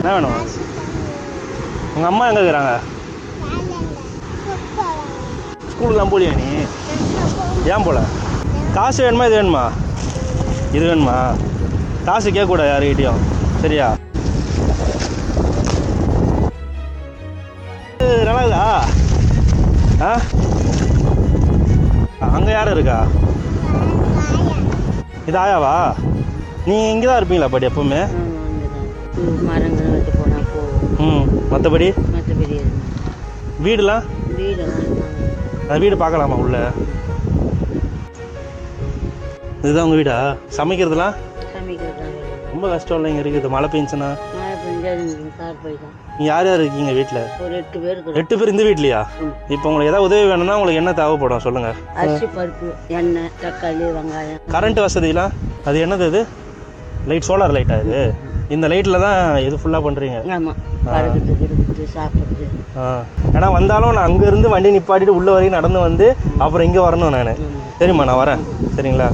என்ன வேணும்? உங்கள் அம்மா எங்கே இருக்கிறாங்க? ஸ்கூலுக்குலாம் போலியா நீ? ஏன் போல? காசு வேணுமா இது வேணுமா? இது வேணுமா? காசு கேட்கக்கூடாது யாருக்கிட்டையும், சரியா? நல்லாதா? ஆ, அங்கே யாரும் இருக்கா? இது ஆயாவா? நீ இங்கே தான் இருப்பீங்களா பாட்டி எப்பவுமே? மரங்கள் வெட்டி போனால் போகும். மற்றபடி மற்றபடி வீடுலாம்? அது வீடு பார்க்கலாமா உள்ள? இதுதான் உங்கள் வீடா? சமைக்கிறதுலாம்? சமைக்கிறதுலாம் ரொம்ப கஷ்டம் இல்லை இங்கே இருக்குது. மழை பெஞ்சுன்னா மழை பெஞ்சால் கார் போயிடும். நீங்கள் யார் யார் இருக்கீங்க வீட்டில்? ஒரு 8 பேர். 8 பேர் இந்த வீட்லையா? இப்போ உங்களுக்கு ஏதாவது உதவி வேணும்னா உங்களுக்கு என்ன தேவைப்படும் சொல்லுங்கள். அரிசி, பருப்பு, எண்ணெய், தக்காளி, வெங்காயம். கரண்ட் வசதிலாம்? அது என்னது இது? லைட், சோலார் லைட்டா இது? இந்த லைட்டில் தான் இது ஃபுல்லாக பண்ணுறீங்க? ஆமாம், படுக்கிறதுக்கு இருக்குது, சாப்பிட்றது. ஏன்னா வந்தாலும் நான் அங்கேருந்து வண்டி நிப்பாட்டிட்டு உள்ளே வரைக்கும் நடந்து வந்து அப்புறம் இங்கே வரணும் நான். சரிம்மா, நான் வரேன். சரிங்களா?